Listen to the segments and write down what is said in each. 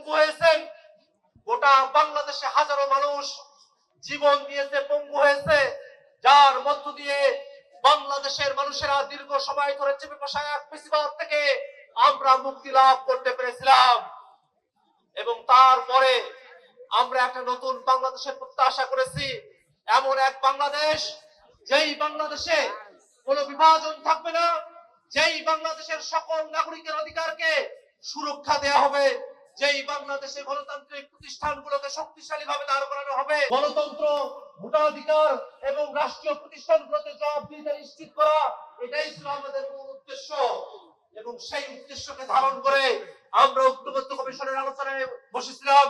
পঙ্গু হয়েছেন। গোটা বাংলাদেশে হাজারো মানুষ জীবন দিয়েছে, পঙ্গু হয়েছে, যার মধ্য দিয়ে বাংলাদেশের মানুষেরা দীর্ঘ সময় ধরে চেপে বসা এক ফ্যাসিবাদ থেকে আমরা মুক্তি লাভ করতে পেরেছিলাম। এবং তারপরে আমরা একটা নতুন বাংলাদেশের প্রত্যাশা করেছি, এমন এক বাংলাদেশ যেই বাংলাদেশে কোনো বিভাজন থাকবে না, যেই বাংলাদেশের সকল নাগরিকের অধিকারকে সুরক্ষা দেওয়া হবে, যেই বাংলাদেশে গণতান্ত্রিক প্রতিষ্ঠানগুলোকে শক্তিশালী ভাবে দাঁড় করানো হবে। গণতন্ত্র, ভোটাধিকার এবং রাষ্ট্রীয় প্রতিষ্ঠানগুলোতে জবাবদিহিতা নিশ্চিত করা, এটাই ছিল আমাদের মূল উদ্দেশ্য। এবং সেই উদ্দেশ্যকে ধারণ করে আমরা ঐক্যবদ্ধ কমিশনের আলোচনায় বসেছিলাম।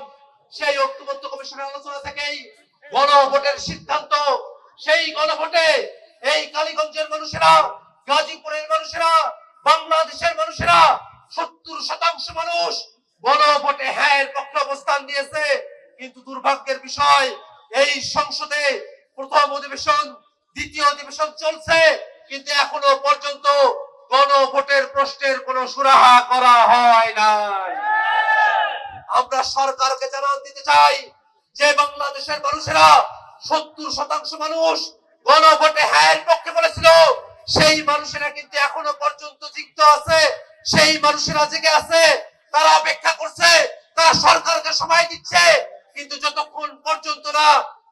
সেই ঐক্যবদ্ধ কমিশনের আলোচনা থেকেই গণভোটের সিদ্ধান্ত। সেই গণভোটে এই কালীগঞ্জের মানুষেরা, গাজীপুরের মানুষেরা, বাংলাদেশের মানুষেরা 70% মানুষ গণভোটে হ্যাঁ এর পক্ষে অবস্থান দিয়েছে। কিন্তু দুর্ভাগ্যের বিষয়, এই সংসদে প্রথম অধিবেশন, দ্বিতীয় অধিবেশন চলছে, কিন্তু এখনো পর্যন্ত গণভোটের প্রশ্নের কোনো সুরাহা করা হয় নাই। আমরা সরকারকে জানান দিতে চাই যে বাংলাদেশের মানুষেরা 70% মানুষ গণভোটে হ্যাঁ এর পক্ষে বলেছিল, সেই মানুষেরা কিন্তু এখনো পর্যন্ত জিজ্ঞাসা আছে, সেই মানুষেরা জেগে আছে, তারা অপেক্ষা করছে, তারা সরকারকে সময় দিচ্ছে। কিন্তু যতক্ষণ পর্যন্ত না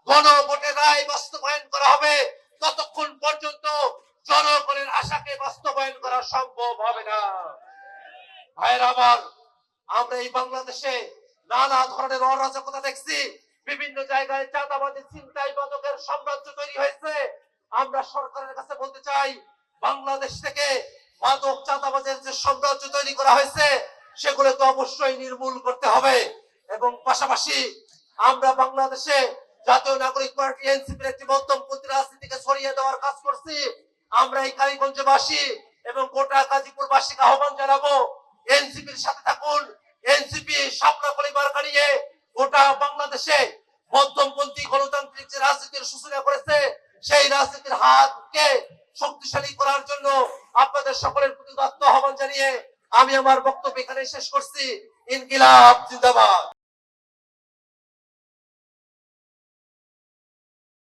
গণভোটের রায় বাস্তবায়ন করা হবে, ততক্ষণ পর্যন্ত জনগণের আশাকে বাস্তবায়ন করা সম্ভব হবে না। ভাইরা আমার, আমরা এই বাংলাদেশে নানা ধরনের অরাজকতা দেখছি। বিভিন্ন জায়গায় চাঁদাবাজি, ছিনতাই, মাদকের সাম্রাজ্য তৈরি হয়েছে। আমরা সরকারের কাছে বলতে চাই, বাংলাদেশ থেকে মাদক, চাঁদাবাজের যে সাম্রাজ্য তৈরি করা হয়েছে, সেগুলোকে অবশ্যই নির্মূল করতে হবে। এবং পাশাপাশি আমরা বাংলাদেশে জাতীয় নাগরিক পার্টি এনসিপির একটি মধ্যমপন্থী রাজনীতিকে ছড়িয়ে দেওয়ার কাজ করছি। আমরা এই কালীগঞ্জবাসী এবং গোটা গাজীপুরবাসীকে আহ্বান জানাবো, এনসিপির সাথে থাকুন। এনসিপি শাপলা পরিবার নিয়ে গোটা বাংলাদেশে মধ্যমপন্থী গণতান্ত্রিক যে রাজনীতির সূচনা করেছে, সেই রাজনীতির হাতকে শক্তিশালী করার জন্য আপনাদের সকলের প্রতি আহ্বান জানিয়ে আমি আমার বক্তব্য এখানে শেষ করছি। ইনকিলাব জিন্দাবাদ।